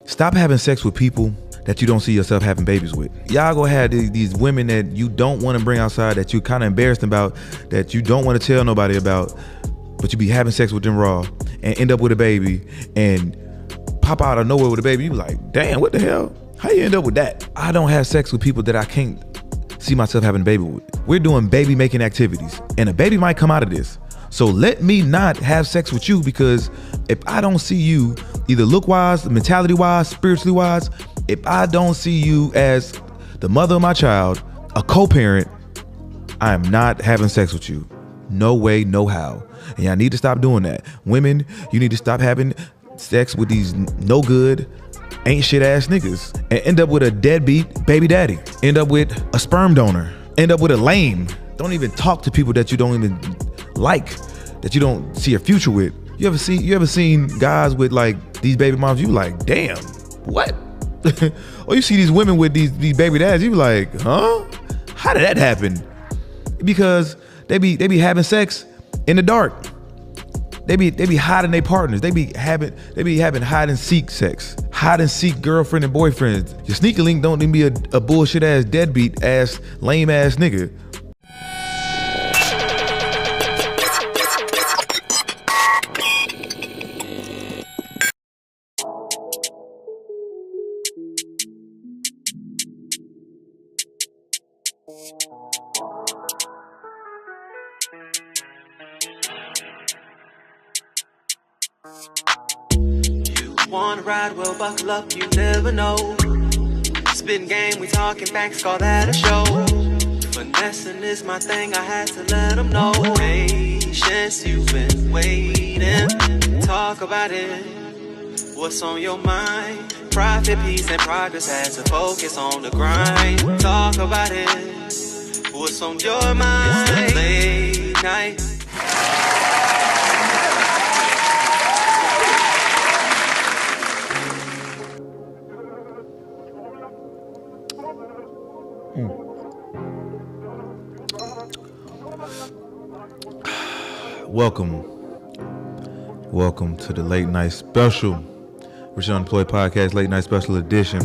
Stop having sex with people that you don't see yourself having babies with. Y'all gonna have these women that you don't want to bring outside, that you kind of embarrassed about, that you don't want to tell nobody about, but you be having sex with them raw and end up with a baby and pop out of nowhere with a baby. You be like, damn, what the hell? How you end up with that? I don't have sex with people that I can't see myself having a baby with. We're doing baby making activities and a baby might come out of this. So let me not have sex with you, because if I don't see you either look wise, mentality wise, spiritually wise, if I don't see you as the mother of my child, a co-parent, I am not having sex with you. No way, no how. And y'all need to stop doing that. Women, you need to stop having sex with these no good, ain't shit ass niggas and end up with a deadbeat baby daddy. End up with a sperm donor. End up with a lame. Don't even talk to people that you don't even like, that you don't see a future with. You ever seen guys with like these baby moms? You like, damn, what? Or you see these women with these baby dads, you be like, huh? How did that happen? Because they be having sex in the dark. They be hiding their partners. They be having hide and seek sex. Hide and seek girlfriend and boyfriends. Your sneaker link don't even be a bullshit ass deadbeat ass lame ass nigga. Wanna ride, well buckle up, you never know. Spin game, we talking banks, call that a show. Finessing is my thing, I had to let them know. Patience, you've been waiting. Talk about it, what's on your mind? Profit, peace, and progress has to focus on the grind. Talk about it, what's on your mind? It's the late night. Welcome to the late night special, Rich Unemployed Podcast late night special edition.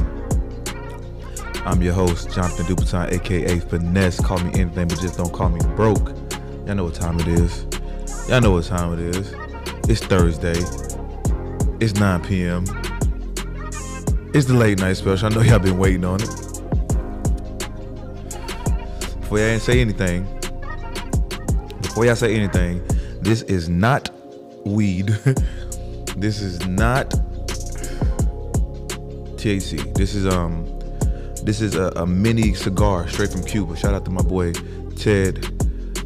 I'm your host, Jonathan Dupatin, aka Finesse. Call me anything, but just don't call me broke. Y'all know what time it is. It's Thursday. It's 9 p.m. It's the late night special. I know y'all been waiting on it. Before y'all say anything, this is not weed. This is not THC. This is a mini cigar straight from Cuba. Shout out to my boy Ted.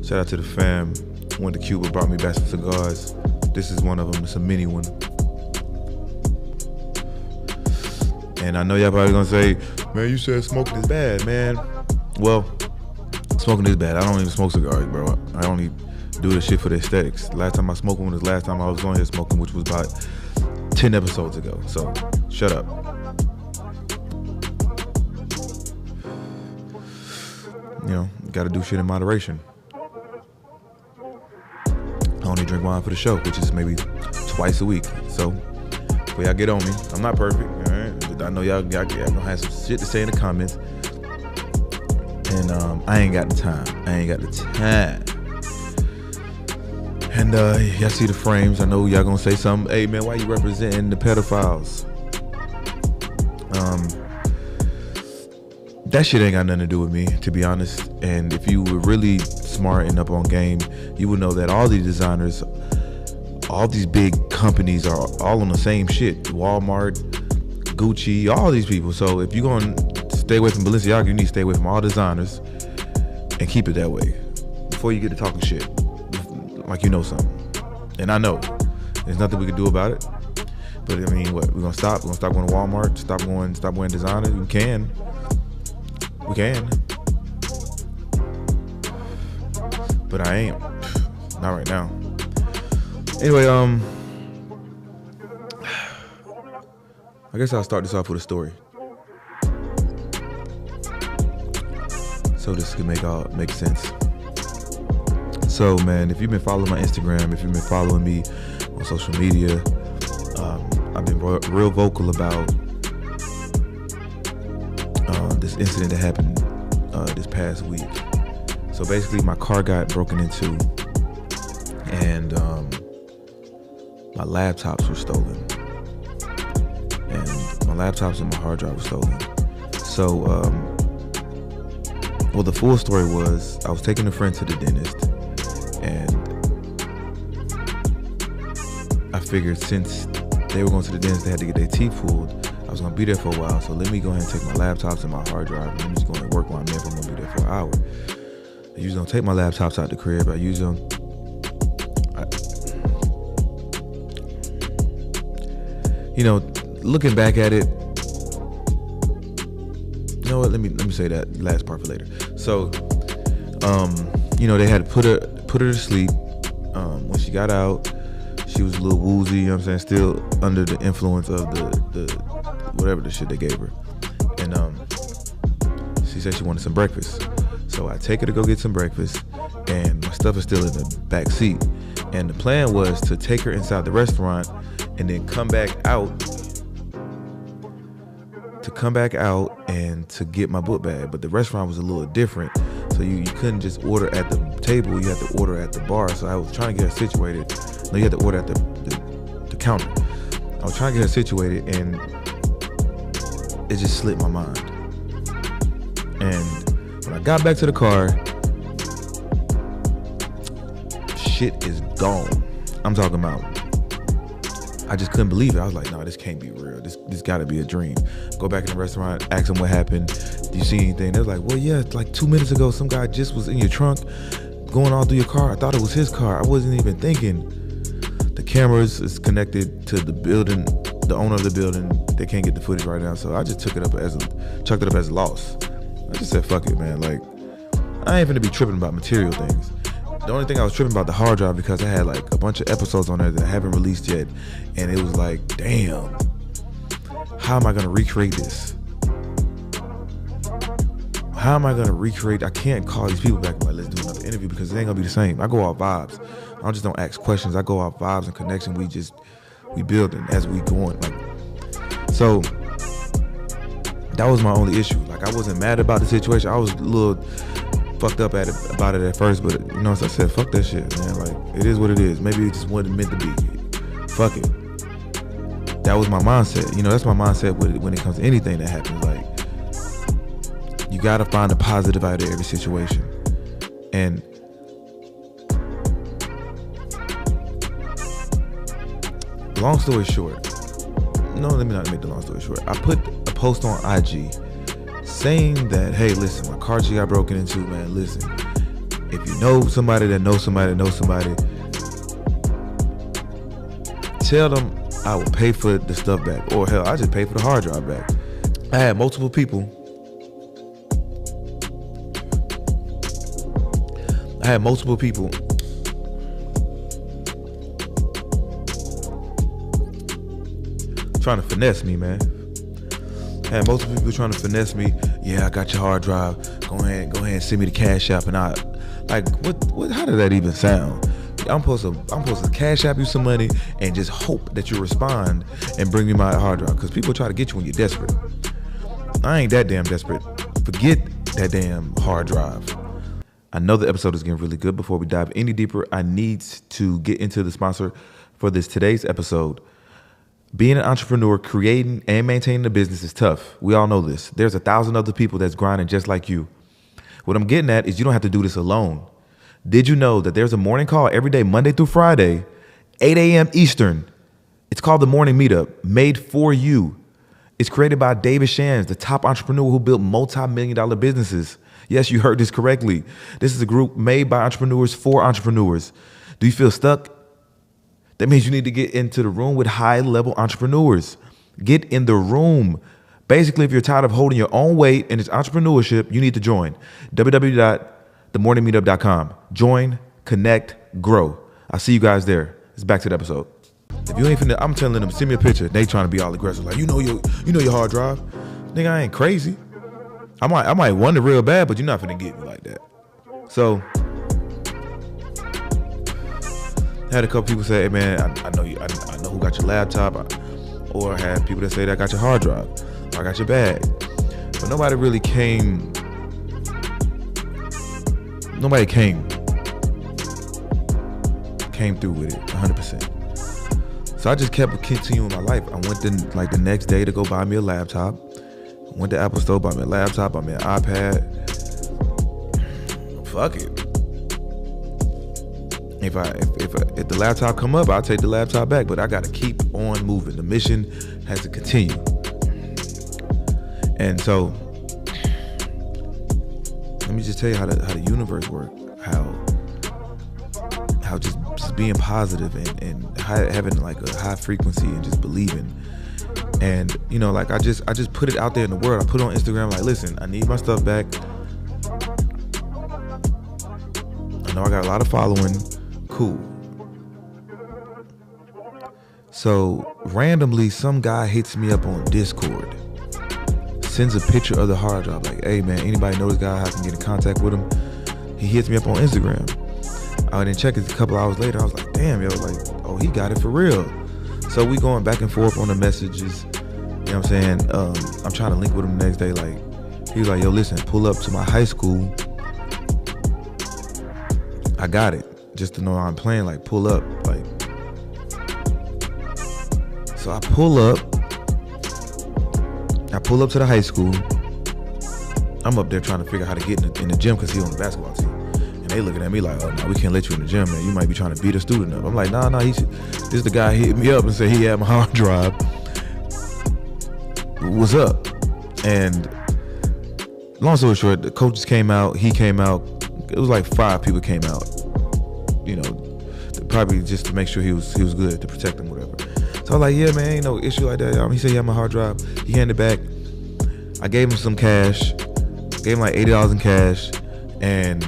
Shout out to the fam. Went to Cuba, brought me back some cigars. This is one of them. It's a mini one. And I know y'all probably gonna say, man, you said smoking is bad, man. Well, smoking is bad. I don't even smoke cigars, bro. I only do this shit for the aesthetics. Last time I smoked one was last time I was on here smoking, which was about 10 episodes ago. So, shut up. You know, gotta do shit in moderation. I only drink wine for the show, which is maybe twice a week. So, before y'all get on me, I'm not perfect, all right? But I know y'all gonna have some shit to say in the comments. And I ain't got the time. And y'all see the frames. I know y'all gonna say something. Hey man, why you representing the pedophiles? That shit ain't got nothing to do with me, to be honest. And if you were really smart and up on game, you would know that all these designers, all these big companies are all on the same shit. Walmart, Gucci, all these people. So if you're gonna stay away from Balenciaga, you need to stay away from all designers and keep it that way before you get to talking shit like you know something. And I know there's nothing we can do about it, but I mean, what, we're gonna stop going to Walmart, stop wearing designer? We can, but I ain't, not right now. Anyway, I guess I'll start this off with a story, so this can make sense. So man, if you've been following my Instagram, if you've been following me on social media, I've been real vocal about this incident that happened this past week. So basically, my car got broken into, and my laptops were stolen, and my laptops and my hard drive were stolen. So, well, the full story was I was taking a friend to the dentist, and I figured since they were going to the dentist, they had to get their teeth pulled. I was going to be there for a while, so let me go ahead and take my laptops and my hard drive, and let me just go and work while I'm there if I'm going to be there for an hour. I usually don't take my laptops out the crib. I usually don't. Looking back at it, you know what? Let me say that last part for later. So, they had to put her to sleep. When she got out, she was a little woozy. You know what I'm saying? Still under the influence of the whatever the shit they gave her. And she said she wanted some breakfast. So I take her to go get some breakfast, and my stuff is still in the back seat. And the plan was to take her inside the restaurant and then come back out and to get my book bag. But the restaurant was a little different, so you couldn't just order at the table, you had to order at the bar. So I was trying to get her situated. No, you had to order at the counter. I was trying to get her situated, and it just slipped my mind. And when I got back to the car, shit is gone. I'm talking about, I just couldn't believe it. I was like, no, this can't be real. This gotta be a dream. Go back in the restaurant, ask them what happened. Do you see anything? They was like, well, yeah, like 2 minutes ago, some guy just was in your trunk going all through your car. I thought it was his car. I wasn't even thinking. The cameras is connected to the building, the owner of the building. They can't get the footage right now. So I just chucked it up as a loss. I just said, fuck it, man. Like, I ain't finna be tripping about material things. The only thing I was tripping about the hard drive because I had like a bunch of episodes on there that I haven't released yet. And it was like, damn, how am I gonna recreate this? How am I gonna recreate? I can't call these people back and be like, let's do another interview, because it ain't gonna be the same. I go off vibes. I just don't ask questions. I go off vibes and connection. We building as we going. Like, so that was my only issue. Like, I wasn't mad about the situation. I was a little fucked up about it at first, but as I said, fuck that shit, man. Like, it is what it is. Maybe it just wasn't meant to be. Fuck it. That was my mindset. That's my mindset when it comes to anything that happens. Like, you gotta find a positive out of every situation. And long story short, let me not make the long story short. I put a post on IG saying that, hey, listen, my car just got broken into, man. Listen, if you know somebody that knows somebody that knows somebody, tell them I will pay for the stuff back. Or hell, I just pay for the hard drive back. I had multiple people trying to finesse me, man. I had multiple people trying to finesse me. Yeah, I got your hard drive. Go ahead and send me the cash app. And I, like, what? How did that even sound? I'm supposed to cash app you some money and just hope that you respond and bring me my hard drive, because people try to get you when you're desperate. I ain't that damn desperate. Forget that damn hard drive. I know the episode is getting really good. Before we dive any deeper, I need to get into the sponsor for today's episode. Being an entrepreneur, creating and maintaining a business is tough. We all know this. There's 1,000 other people that's grinding just like you. What I'm getting at is you don't have to do this alone. Did you know that there's a morning call every day, Monday through Friday, 8 a.m. Eastern? It's called the Morning Meetup, made for you. It's created by David Shands, the top entrepreneur who built multi-million-dollar businesses. Yes, you heard this correctly. This is a group made by entrepreneurs for entrepreneurs. Do you feel stuck? That means you need to get into the room with high-level entrepreneurs. Get in the room. Basically, if you're tired of holding your own weight in this entrepreneurship, you need to join. www.themorningmeetup.com. Join, connect, grow. I'll see you guys there. It's back to the episode. If you ain't finna, I'm telling them, send me a picture. They trying to be all aggressive, like, you know your hard drive. Nigga, I ain't crazy. I might want it real bad, but you're not finna get me like that. So I had a couple people say, hey man, I know you. I know who got your laptop. Or I had people that say that I got your hard drive. Or I got your bag. but nobody really came. Nobody came through with it 100%. So I just kept continuing my life. I went then like the next day to go buy me a laptop. Went to Apple Store, bought me a laptop, bought me an iPad. Fuck it. If the laptop come up, I'll take the laptop back. But I gotta keep on moving. The mission has to continue. And so, let me just tell you how the universe works. How just being positive and having like a high frequency and just believing. And you know, like I just put it out there in the world. I put it on Instagram like, listen, I need my stuff back. I know I got a lot of following. Cool. So randomly, some guy hits me up on Discord, sends a picture of the hard drive, like, hey man, anybody know this guy? I can get in contact with him. He hits me up on Instagram. I didn't check it a couple hours later. I was like, damn, yo, like, oh, he got it for real. So we going back and forth on the messages. You know what I'm saying? I'm trying to link with him the next day. Like, he was like, yo, listen, pull up to my high school. I got it. Just to know I'm playing, like, pull up. Like, so I pull up to the high school. I'm up there trying to figure out how to get in the gym because he's on the basketball team. And they looking at me like, oh, no, we can't let you in the gym, man. You might be trying to beat a student up. I'm like, nah, this is the guy hit me up and said he had my hard drive. What's up? And long story short, the coaches came out. He came out. It was like 5 people came out. You know, probably just to make sure he was good, to protect him, whatever. So I was like, yeah, man, ain't no issue like that. He said he had my hard drive. He handed it back. I gave him some cash. Gave him like $80 in cash. And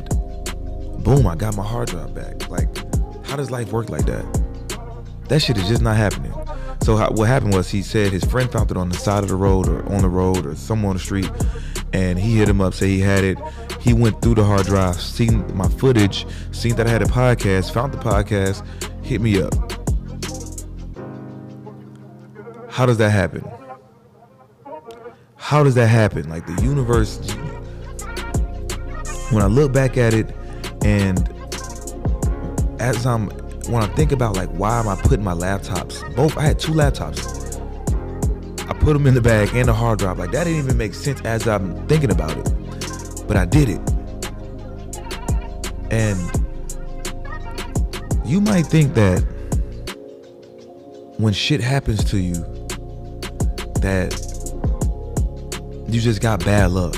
boom, I got my hard drive back. Like, how does life work like that? That shit is just not happening. So what happened was, he said his friend found it on the side of the road or on the road or somewhere on the street. And he hit him up, say he had it. He went through the hard drive, seen my footage, seen that I had a podcast, found the podcast, hit me up. How does that happen? How does that happen? Like, the universe, when I look back at it, and when I think about like, why am I putting my laptops, I had 2 laptops. I put them in the bag and the hard drive. Like, that didn't even make sense as I'm thinking about it. But I did it. And you might think that when shit happens to you, that you just got bad luck,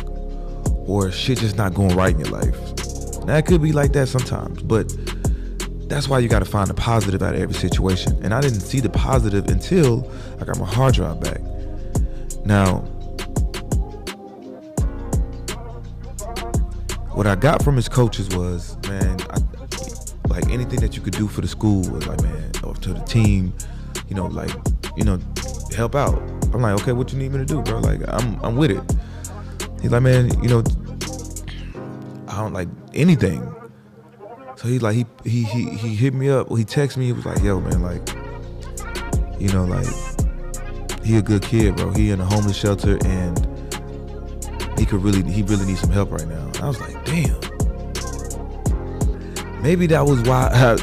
or shit just not going right in your life. Now, it could be like that sometimes, but that's why you got to find the positive out of every situation. And I didn't see the positive until I got my hard drive back. Now, what I got from his coaches was, man, like anything that you could do for the school was like, man, or to the team, you know, like, you know, help out. I'm like, okay, what you need me to do, bro? Like, I'm with it. He's like, man, you know, I don't like anything. So he's like, he hit me up. Well, he texted me. He was like, yo, man, like, you know, like, he a good kid, bro. He in a homeless shelter, and he really needs some help right now. And I was like, damn. Maybe that was why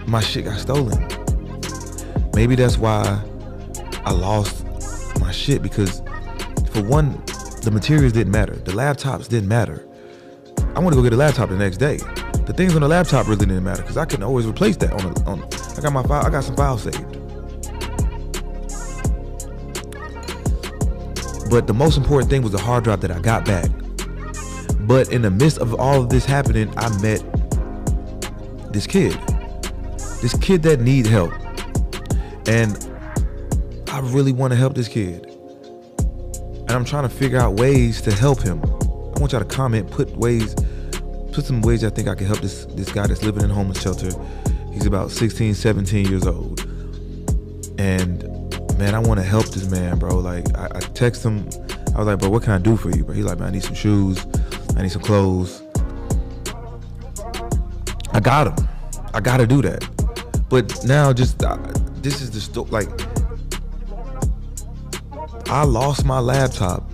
my shit got stolen. Maybe that's why I lost my shit, because for one, the materials didn't matter. The laptops didn't matter. I want to go get a laptop the next day. The things on the laptop really didn't matter, because I couldn't always replace that on I got my file. I got some files saved. But the most important thing was the hard drive that I got back. But in the midst of all of this happening, I met this kid that needs help. And I really want to help this kid. And I'm trying to figure out ways to help him. I want y'all to comment, put some ways I think I can help this guy that's living in a homeless shelter. He's about 16, 17 years old. And man, I want to help this man, bro. Like, I text him. I was like, bro, what can I do for you, bro? He's like, man, I need some shoes. I need some clothes. I got him. I got to do that. But now this is the story. Like, I lost my laptop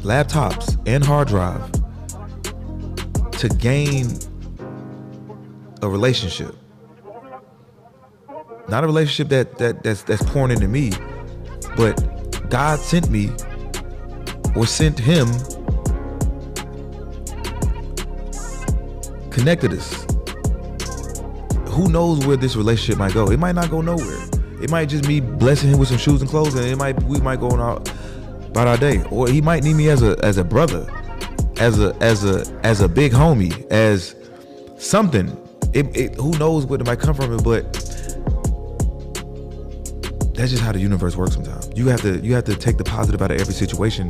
laptops and hard drive to gain a relationship. Not a relationship that's pouring into me, but God sent me or sent him, connected us. Who knows where this relationship might go? It might not go nowhere. It might just be blessing him with some shoes and clothes, and we might go on about our day. Or he might need me as a brother, as a big homie, as something. Who knows where it might come from it, but that's just how the universe works sometimes. You have to take the positive out of every situation.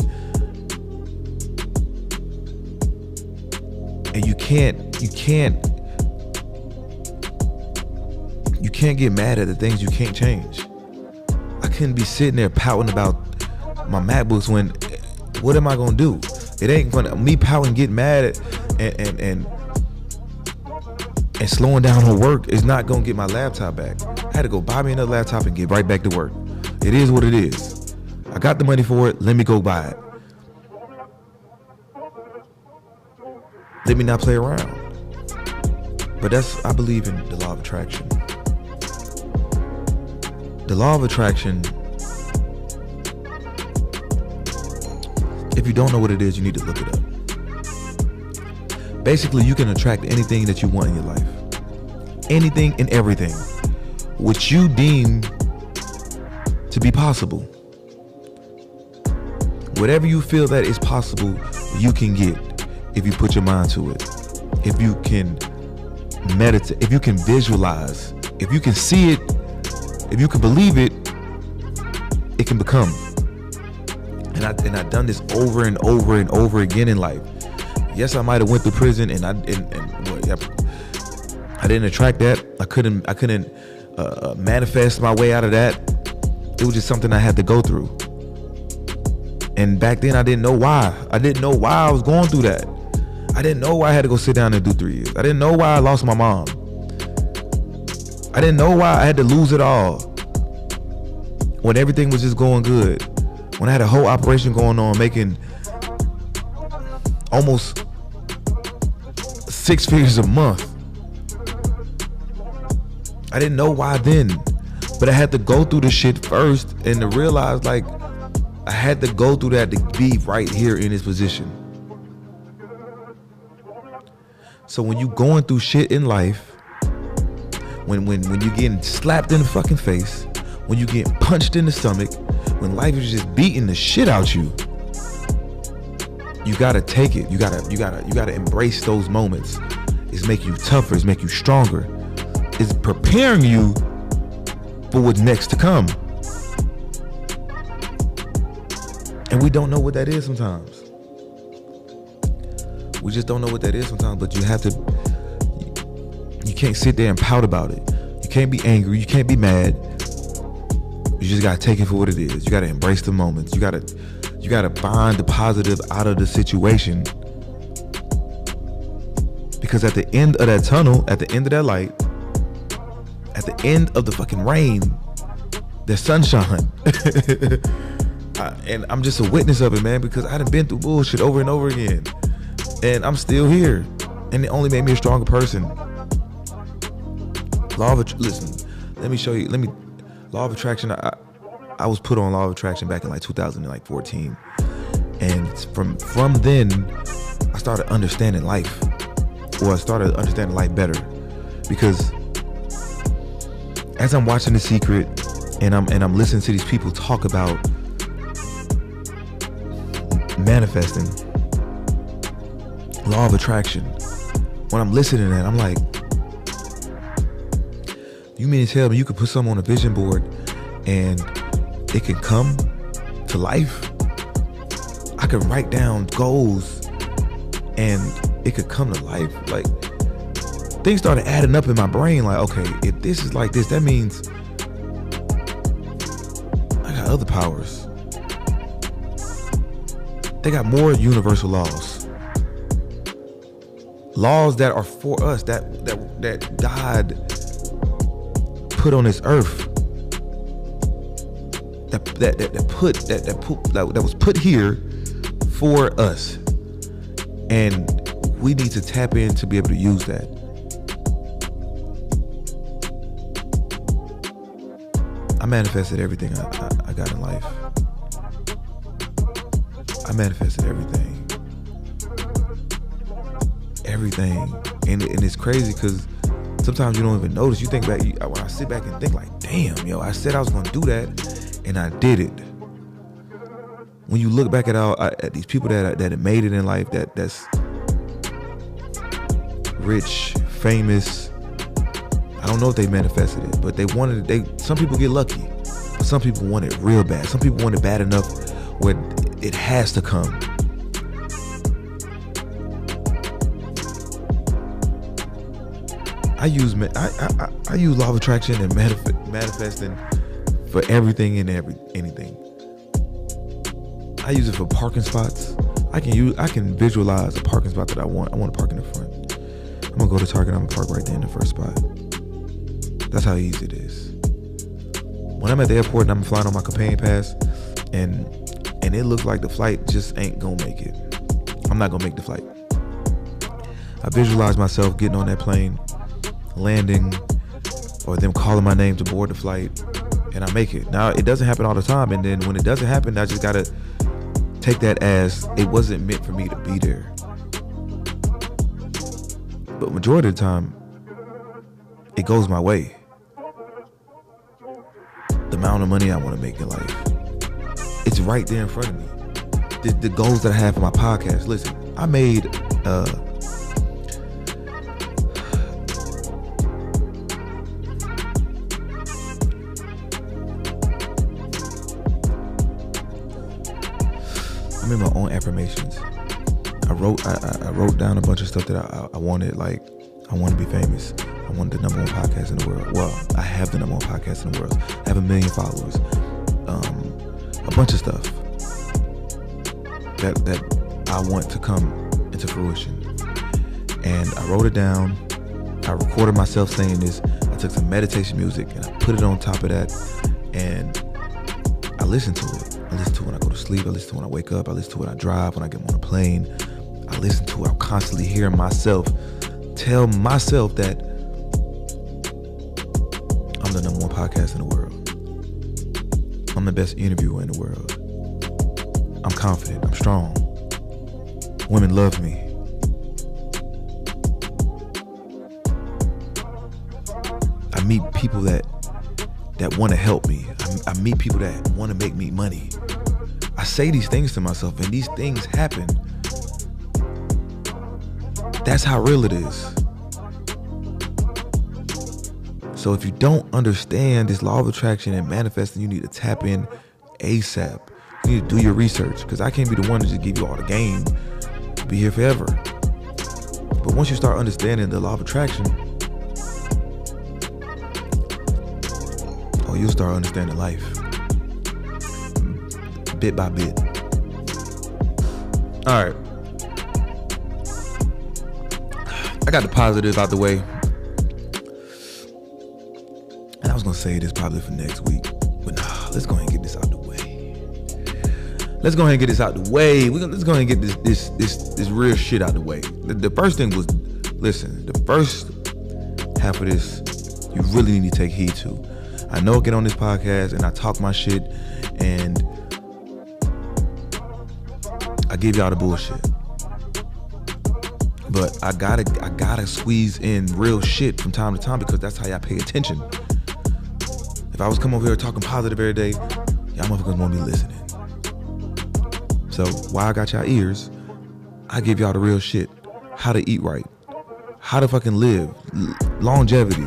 And you can't get mad at the things you can't change. I couldn't be sitting there pouting about my MacBooks when, what am I gonna do? It ain't gonna, me pouting, getting mad at and slowing down on work is not gonna get my laptop back. I had to go buy me another laptop and get right back to work. It is what it is. I got the money for it, let me go buy it. Let me not play around. But I believe in the law of attraction. The law of attraction, if you don't know what it is, you need to look it up. Basically, you can attract anything that you want in your life. Anything and everything, which you deem to be possible. Whatever you feel that is possible, you can get if you put your mind to it. If you can meditate, if you can visualize, if you can see it, if you can believe it, it can become. And I've done this over and over and over again in life. Yes, I might have went to prison and I didn't attract that. I couldn't manifest my way out of that. It was just something I had to go through. And back then I didn't know why. I didn't know why I was going through that. I didn't know why I had to go sit down and do 3 years. I didn't know why I lost my mom. I didn't know why I had to lose it all when everything was just going good. When I had a whole operation going on, making almost 6 figures a month. I didn't know why then, but I had to go through the shit first and to realize, like, I had to go through that to be right here in this position. So when you going through shit in life, when you getting slapped in the fucking face, when you getting punched in the stomach, when life is just beating the shit out you gotta take it. You gotta embrace those moments. It's make you tougher. It's make you stronger. It's preparing you for what's next to come. And we don't know what that is sometimes. We just don't know what that is sometimes, but you can't sit there and pout about it. You can't be angry. You can't be mad. You just gotta take it for what it is. You gotta embrace the moments. You gotta find the positive out of the situation. Because at the end of that tunnel, at the end of that light, at the end of the fucking rain, there's sunshine. And I'm just a witness of it, man, because I done been through bullshit over and over again. And I'm still here. And it only made me a stronger person. Listen, let me show you. Law of attraction. I was put on law of attraction back in like 2014. And from then, I started understanding life. Or I started understanding life better. Because as I'm watching The Secret and I'm listening to these people talk about manifesting, law of attraction, when I'm listening to that, I'm like, you mean to tell me you could put something on a vision board and it can come to life? I could write down goals and it could come to life. Like, things started adding up in my brain. Like, okay, if this is like this, that means I got other powers. They got more universal laws. Laws that are for us, that God put on this earth. That was put here for us. And we need to tap in to be able to use that. I manifested everything I got in life. I manifested everything. Everything. And it's crazy because sometimes you don't even notice. You think back, when I sit back and think like, damn, yo, I said I was going to do that and I did it. When you look back at these people that have made it in life, that's rich, famous, I don't know if they manifested it, but they wanted it. Some people get lucky, but some people want it real bad. Some people want it bad enough where it has to come. I use law of attraction and manifesting for everything and anything. I use it for parking spots. I can visualize a parking spot that I want. I want to park in the front. I'm gonna go to Target. I'm gonna park right there in the first spot. That's how easy it is. When I'm at the airport and I'm flying on my companion pass, and it looks like the flight just ain't gonna make it. I'm not gonna make the flight. I visualize myself getting on that plane, landing, or them calling my name to board the flight, and I make it. Now, it doesn't happen all the time, and then when it doesn't happen, I just gotta take that as it wasn't meant for me to be there. But majority of the time, it goes my way. The amount of money I want to make in life, it's right there in front of me. The goals that I have for my podcast. Listen, I made my own affirmations. I wrote down a bunch of stuff that I wanted. Like, I want to be famous. I wanted the number one podcast in the world. Well, I have the number one podcast in the world. I have 1 million followers. A bunch of stuff that I want to come into fruition. And I wrote it down. I recorded myself saying this. I took some meditation music and I put it on top of that. And I listened to it. I listen to it when I go to sleep. I listen to it when I wake up. I listen to it when I drive, when I get on a plane. I listen to it. I'm constantly hearing myself tell myself that I'm the number one podcast in the world. I'm the best interviewer in the world. I'm confident. I'm strong. Women love me. I meet people that want to help me. I meet people that want to make me money. I say these things to myself, and these things happen. That's how real it is. So if you don't understand this law of attraction and manifesting, you need to tap in ASAP. You need to do your research, because I can't be the one to just give you all the game, be here forever. But once you start understanding the law of attraction, you'll start understanding life bit by bit. All right. I got the positive out the way. And I was going to say this probably for next week. But nah, let's go ahead and get this out the way. Let's go ahead and get this out the way. Let's go ahead and get this real shit out the way. The first thing was, listen, the first half of this, you really need to take heed to. I know I get on this podcast and I talk my shit and I give y'all the bullshit. But I gotta squeeze in real shit from time to time, because that's how y'all pay attention. If I was coming over here talking positive every day, y'all motherfuckers won't be listening. So while I got y'all ears, I give y'all the real shit. How to eat right. How to fucking live. Longevity.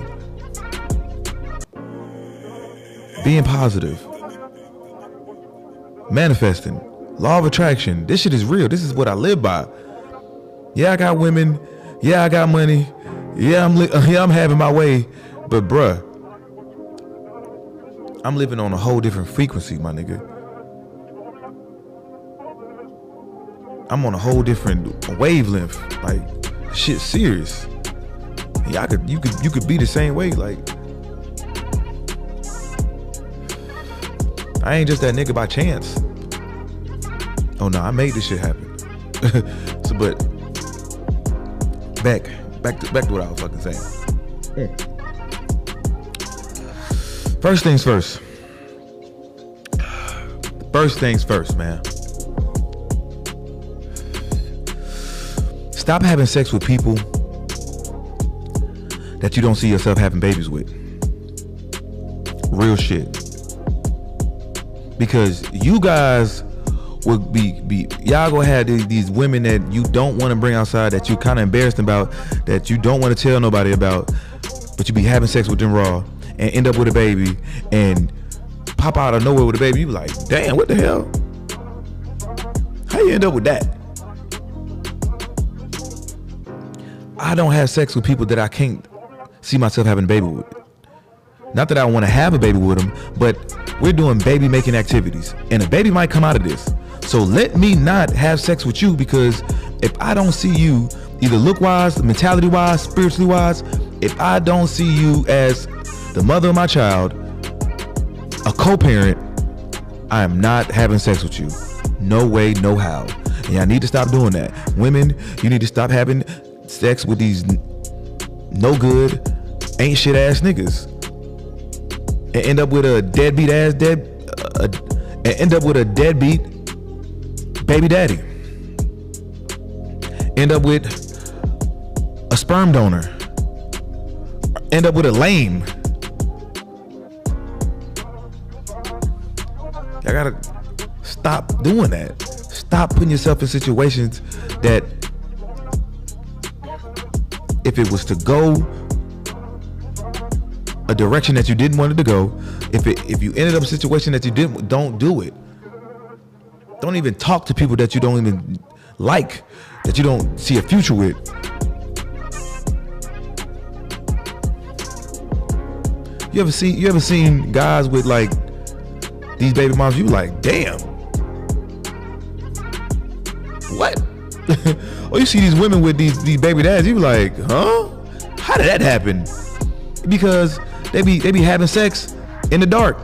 Being positive, manifesting, law of attraction. This shit is real. This is what I live by. Yeah, I got women. Yeah, I got money. Yeah, I'm having my way. But bruh, I'm living on a whole different frequency, my nigga. I'm on a whole different wavelength. Like, shit serious. Yeah, you could be the same way. Like, I ain't just that nigga by chance. Oh no, I made this shit happen. So, but back to what I was fucking saying. First things first. First things first, man. Stop having sex with people that you don't see yourself having babies with. Real shit. Because you guys would be y'all gonna have these women that you don't want to bring outside, that you kind of embarrassed about, that you don't want to tell nobody about, but you be having sex with them raw and end up with a baby and pop out of nowhere with a baby. You be like, damn, what the hell? How you end up with that? I don't have sex with people that I can't see myself having a baby with. Not that I want to have a baby with them, but we're doing baby making activities and a baby might come out of this. So let me not have sex with you, because if I don't see you, either look wise, mentality wise, spiritually wise, if I don't see you as the mother of my child, a co-parent, I am not having sex with you. No way, no how. And y'all need to stop doing that. Women, you need to stop having sex with these no good, ain't shit ass niggas. And end up with a deadbeat baby daddy. End up with a sperm donor. End up with a lame. I gotta stop doing that. Stop putting yourself in situations that, if it was to go a direction that you didn't want it to go, if you ended up in a situation that you don't do it. Don't even talk to people that you don't even like, that you don't see a future with. You ever seen guys with like these baby moms? You like, damn, what? Or you see these women with these baby dads, you like, huh? How did that happen? Because they be having sex in the dark.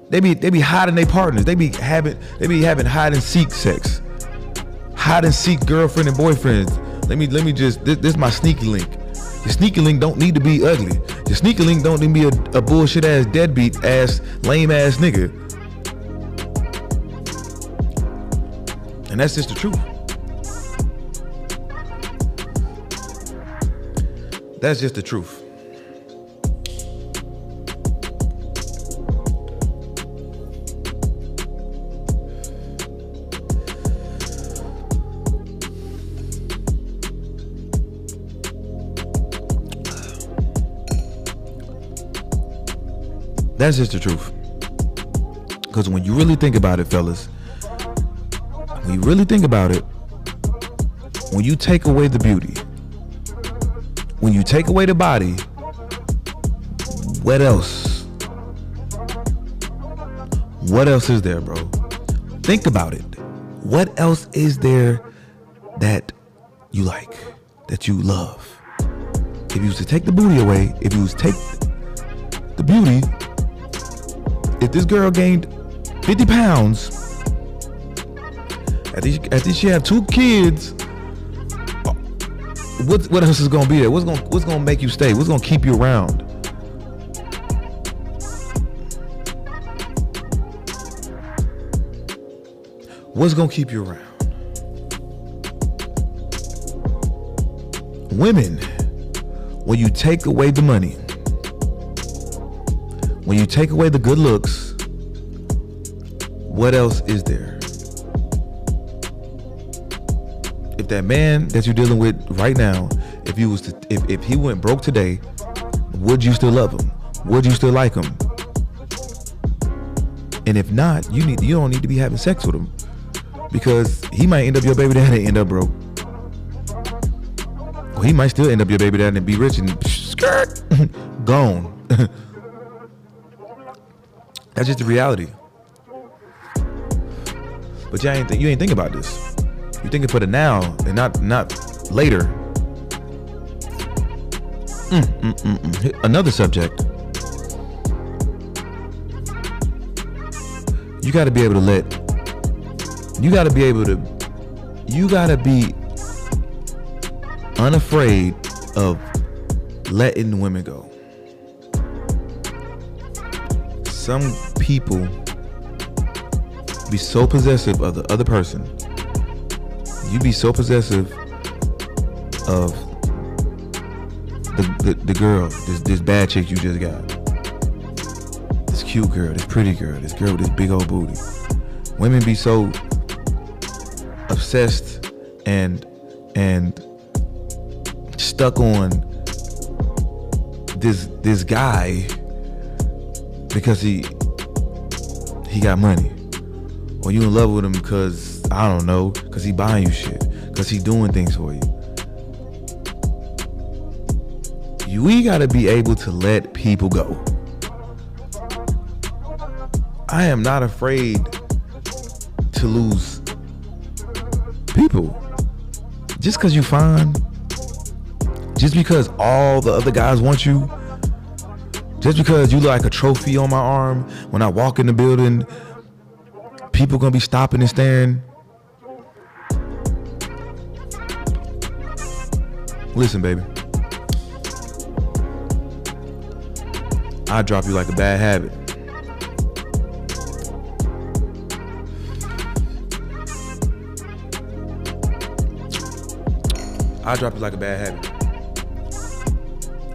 They be hiding their partners. They be having hide and seek sex. Hide and seek girlfriend and boyfriends. Let me just, this is my sneaky link. Your sneaky link don't need to be ugly. Your sneaky link don't need to be a bullshit ass deadbeat ass lame ass nigga. And that's just the truth. That's just the truth. That's just the truth. Because when you really think about it, fellas, when you really think about it, when you take away the beauty, when you take away the body, what else? What else is there, bro? Think about it. What else is there that you like, that you love? If you was to take the booty away, if you was to take the beauty, if this girl gained 50 pounds, at least she have 2 kids, what else is gonna be there? What's gonna make you stay? What's gonna keep you around? What's gonna keep you around? Women, when you take away the money, when you take away the good looks, what else is there? If that man that you're dealing with right now, if he went broke today, would you still love him? Would you still like him? And if not, you don't need to be having sex with him, because he might end up your baby daddy and end up broke. Or he might still end up your baby daddy and be rich and skirt gone. That's just the reality. But you ain't think about this. You're thinking for the now and not later. Another subject. You got to be able to let You gotta be unafraid of letting women go. Some people be so possessive of the other person. You be so possessive of the girl, this bad chick you just got. This cute girl, this pretty girl, this girl with this big old booty. Women be so obsessed and stuck on this guy because he got money, or you in love with him because I don't know, because he buying you shit, because he doing things for you. We gotta be able to let people go. I am not afraid to lose people. Just because you fine, just because all the other guys want you, just because you look like a trophy on my arm when I walk in the building, people gonna be stopping and staring. Listen, baby. I drop you like a bad habit. I drop you like a bad habit.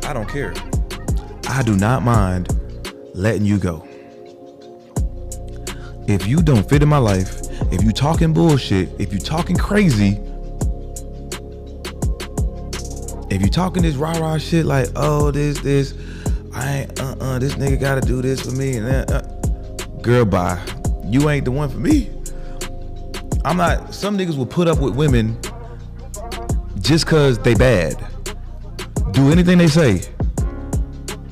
I don't care. I do not mind letting you go. If you don't fit in my life, if you talking bullshit, if you talking crazy, if you talking this rah-rah shit like, oh, this, I ain't, this nigga gotta do this for me, and girl, bye. You ain't the one for me. I'm not, some niggas will put up with women just cause they bad. Do anything they say.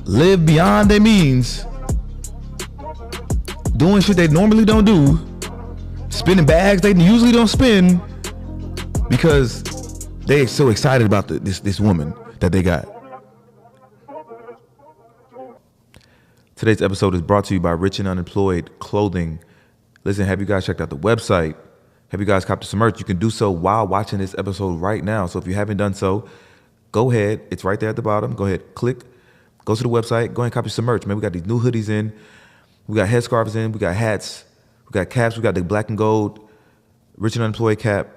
Live beyond their means. Doing shit they normally don't do. Spending bags they usually don't spend because they're so excited about this woman that they got. Today's episode is brought to you by Rich and Unemployed Clothing. Listen, have you guys checked out the website? Have you guys copped some merch? You can do so while watching this episode right now. So if you haven't done so, go ahead. It's right there at the bottom. Go ahead, click, go to the website, go ahead and copy some merch. Man, we got these new hoodies in. We got headscarves in. We got hats. We got caps. We got the black and gold Rich and Unemployed cap.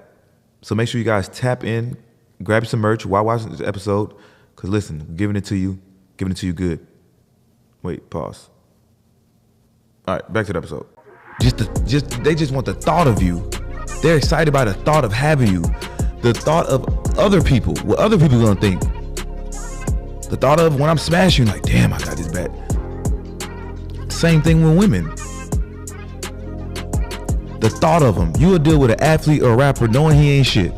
So make sure you guys tap in, grab some merch while watching this episode. Because listen, we're giving it to you good. Wait, pause. All right, back to the episode. They just want the thought of you. They're excited by the thought of having you. The thought of other people, what other people gonna think. The thought of when I'm smashing, like, damn, I got this bad. Same thing with women. The thought of them. You will deal with an athlete or a rapper knowing he ain't shit.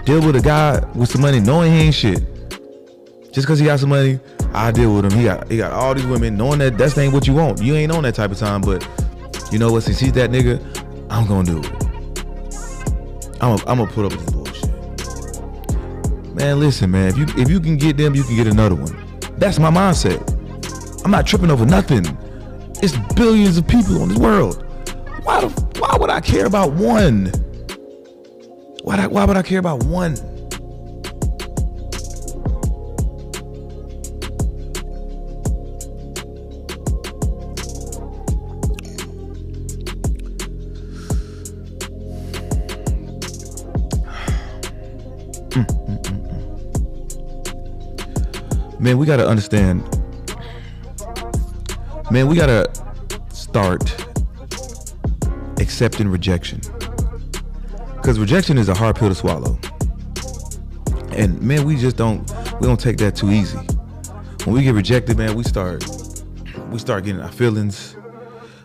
Deal with a guy with some money knowing he ain't shit. Just because he got some money, I deal with him. He got all these women knowing that ain't what you want. You ain't on that type of time, but you know what? Since he's that nigga, I'm gonna do it. I'm gonna put up with this bullshit. Man, listen, man. If you can get them, you can get another one. That's my mindset. I'm not tripping over nothing. It's billions of people on this world. Why would I care about one? Why would I care about one? Man, we gotta understand. Man, we gotta start accepting rejection. Because rejection is a hard pill to swallow. And man, we don't take that too easy. When we get rejected, man, we start getting our feelings.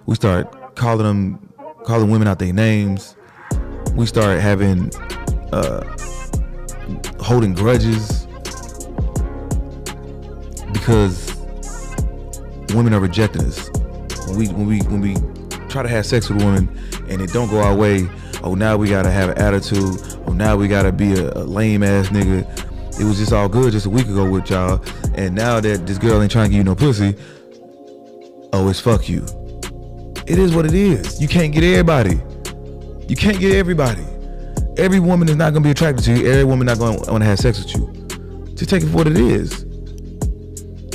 We start calling women out their names. We start having holding grudges because women are rejecting us. When we try to have sex with a woman and it don't go our way, oh, now we gotta have an attitude. Oh, now we gotta be a lame ass nigga. It was just all good just a week ago with y'all, and now that this girl ain't trying to give you no pussy, oh, it's fuck you. It is what it is. You can't get everybody. You can't get everybody. Every woman is not going to be attracted to you. Every woman not going to want to have sex with you. Just take it for what it is.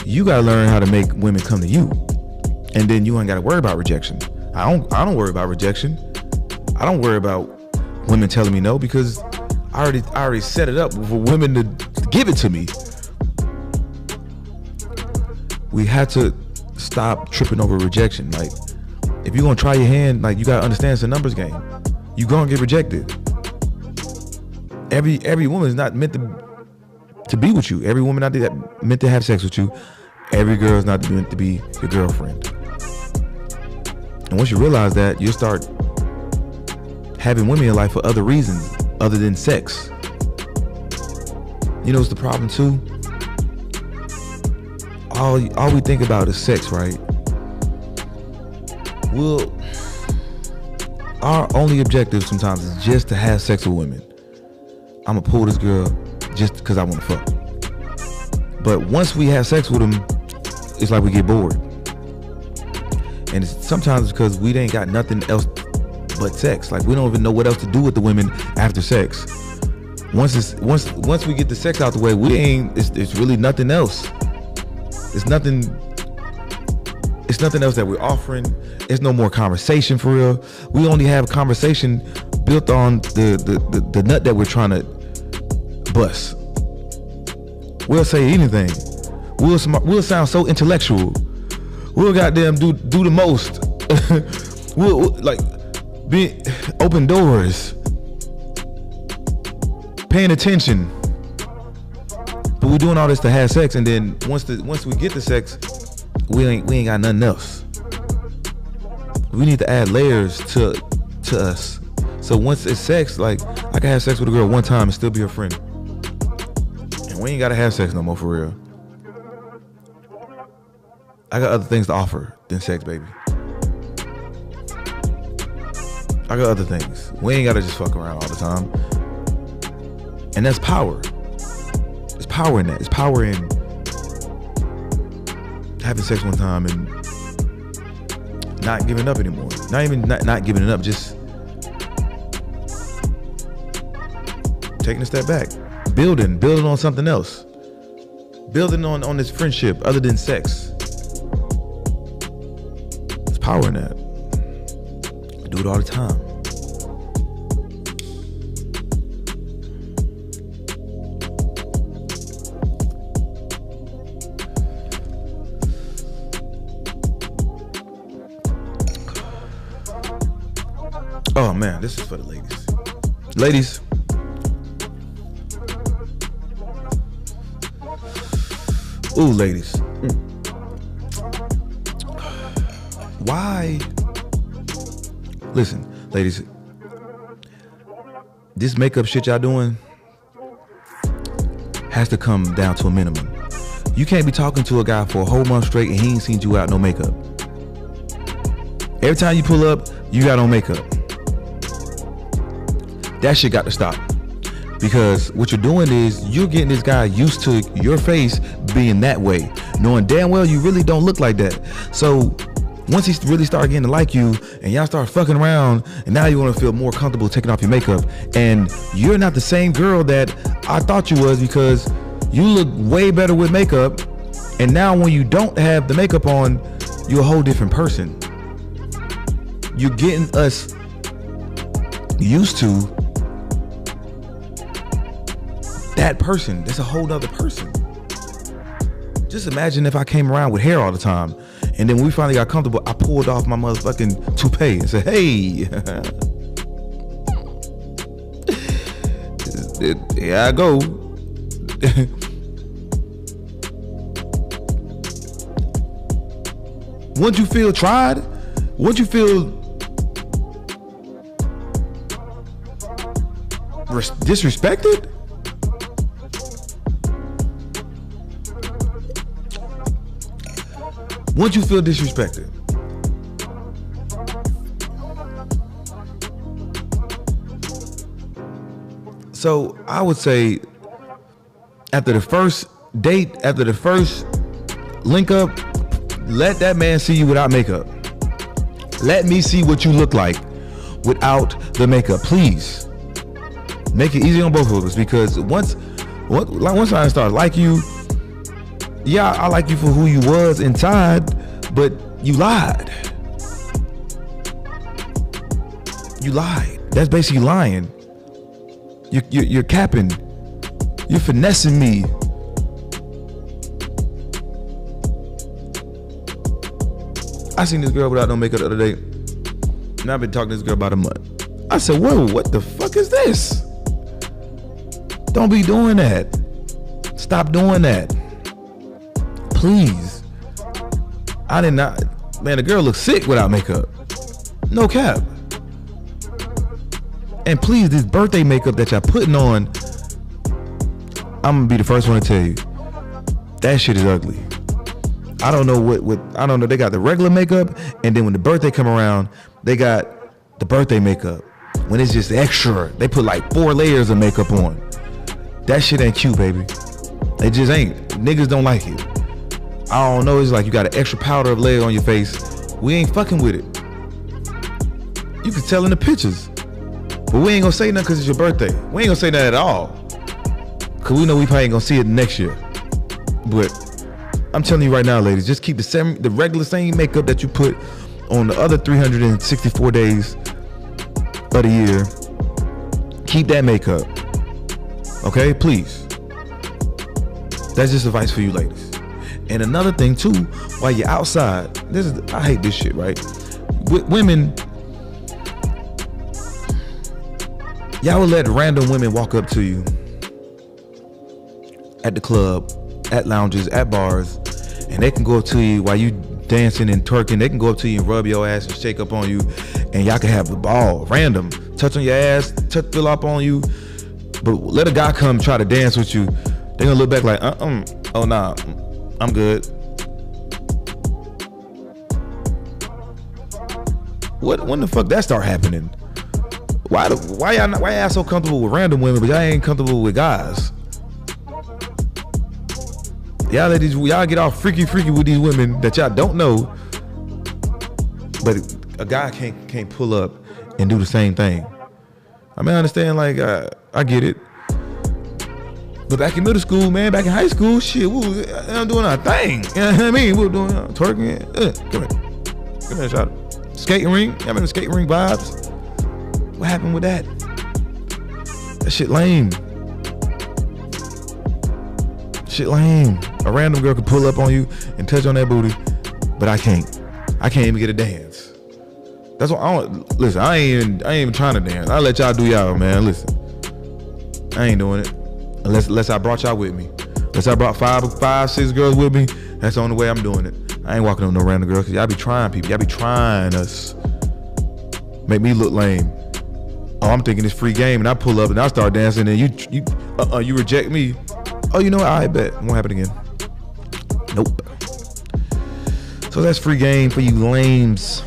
You got to learn how to make women come to you. And then you ain't got to worry about rejection. I don't worry about rejection. I don't worry about women telling me no, because I already set it up for women to give it to me. We have to stop tripping over rejection. Like, if you're gonna try your hand, like, you gotta understand it's a numbers game. You gonna get rejected. Every woman is not meant to be with you. Every woman not meant to have sex with you. Every girl is not meant to be your girlfriend. And once you realize that, you'll start having women in your life for other reasons other than sex. You know what's the problem too? All we think about is sex, right? Our only objective sometimes is just to have sex with women. I'm gonna pull this girl just because I want to fuck. But once we have sex with them, it's like we get bored. And it's sometimes because we ain't got nothing else but sex. Like, we don't even know what else to do with the women after sex. Once we get the sex out the way, it's really nothing else. It's nothing else that we're offering. There's no more conversation for real. We only have conversation built on the nut that we're trying to bust. We'll say anything. We'll sound so intellectual. We'll goddamn do the most. we'll like be open doors, paying attention. But we're doing all this to have sex, and then once we get the sex, we ain't got nothing else. We need to add layers to us. So once it's sex, like, I can have sex with a girl one time and still be her friend, and we ain't gotta have sex no more, for real. I got other things to offer than sex, baby. I got other things. We ain't gotta just fuck around all the time. And that's power. There's power in that. It's power in having sex one time and not giving up anymore. Not even not giving it up, just taking a step back. Building on something else. Building on this friendship other than sex. There's power in that. I do it all the time. Oh man, this is for the ladies. Ladies, ooh, ladies. Why? Listen, ladies, this makeup shit y'all doing has to come down to a minimum. You can't be talking to a guy for a whole month straight and he ain't seen you out no makeup. Every time you pull up, you got on makeup. That shit got to stop. Because what you're doing is you're getting this guy used to your face being that way, knowing damn well you really don't look like that. So once he really start getting to like you and y'all start fucking around, and now you want to feel more comfortable taking off your makeup, and you're not the same girl that I thought you was, because you look way better with makeup, and now when you don't have the makeup on, you're a whole different person. You're getting us used to that person. That's a whole nother person. Just imagine if I came around with hair all the time, and then when we finally got comfortable, I pulled off my motherfucking toupee and said, hey, here I go. Wouldn't you feel tried? Wouldn't you feel disrespected? Wouldn't you feel disrespected? So I would say after the first date, after the first link up, let that man see you without makeup. Let me see what you look like without the makeup. Please make it easy on both of us, because once I start like you, yeah, I like you for who you was inside, but you lied. You lied. That's basically lying. You're capping. You're finessing me. I seen this girl without no makeup the other day, and I've been talking to this girl about a month. I said, whoa, what the fuck is this? Don't be doing that. Stop doing that. Please. I did not. Man, the girl looks sick without makeup. No cap. And please, this birthday makeup that y'all putting on, I'm gonna be the first one to tell you, that shit is ugly. I don't know what I don't know. They got the regular makeup, and then when the birthday come around, they got the birthday makeup. When it's just extra, they put like 4 layers of makeup on. That shit ain't cute, baby. It just ain't. Niggas don't like it. I don't know. It's like you got an extra powder layer on your face. We ain't fucking with it. You can tell in the pictures, but we ain't gonna say nothing because it's your birthday. We ain't gonna say that at all, cause we know we probably ain't gonna see it next year. But I'm telling you right now, ladies, just keep the regular same makeup that you put on the other 364 days of the year. Keep that makeup, okay? Please. That's just advice for you ladies. And another thing too, while you're outside, I hate this shit, right? Women, y'all will let random women walk up to you at the club, at lounges, at bars, and they can go up to you while you dancing and twerking. They can go up to you and rub your ass and shake up on you, and y'all can have the ball, random, touch on your ass, fill up on you. But let a guy come try to dance with you, they gonna look back like, oh nah, I'm good. When the fuck that start happening? Why y'all so comfortable with random women, but y'all ain't comfortable with guys? Y'all ladies, y'all get all freaky with these women that y'all don't know, but a guy can't pull up and do the same thing. I mean, I understand, like, I get it. But back in middle school, man, back in high school, shit, I'm doing our thing. You know what I mean? We were doing twerking. Come here, shot. Skating ring. I mean, the skating ring vibes. What happened with that? That shit lame. Shit lame. A random girl could pull up on you and touch on that booty, but I can't. I can't even get a dance. That's what I don't. Listen, I ain't even trying to dance. I'll let y'all do y'all, man. Listen, I ain't doing it unless I brought y'all with me. Unless I brought five, 6 girls with me. That's the only way I'm doing it. I ain't walking on no random girls, cause y'all be trying people. Y'all be trying us. Make me look lame. Oh, I'm thinking it's free game, and I pull up and I start dancing, and you reject me. Oh, you know what? I bet. Won't happen again. Nope. So that's free game for you lames.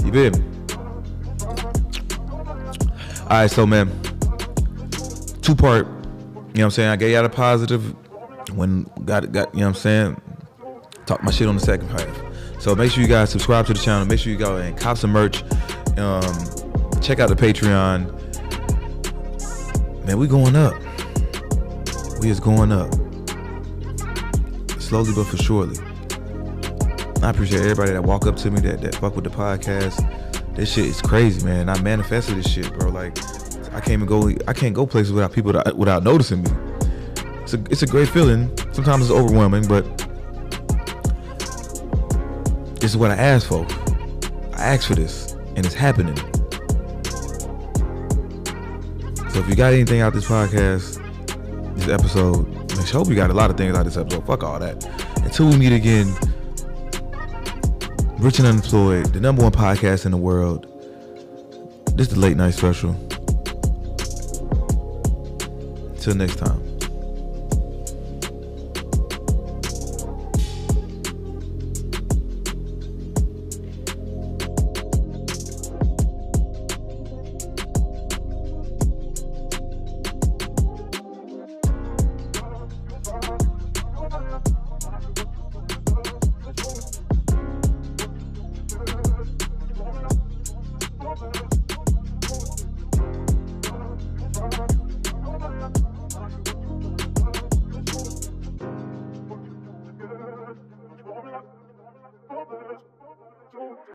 You feel me? Alright, so man, 2-part. You know what I'm saying? I gave y'all the positive when got you know what I'm saying? Talk my shit on the second half. So make sure you guys subscribe to the channel. Make sure you go and cop some merch. Check out the Patreon. Man, we going up. We is going up. Slowly but for surely. I appreciate everybody that walk up to me, that fuck with the podcast. This shit is crazy, man. I manifested this shit, bro. Like, I can't go places without people without noticing me. It's a great feeling. Sometimes it's overwhelming, but this is what I asked for. I asked for this, and it's happening. So if you got anything out this podcast, this episode, I hope you got a lot of things out this episode. Fuck all that. Until we meet again, Rich and Unemployed, the #1 podcast in the world. This is the late night special. Till next time. Never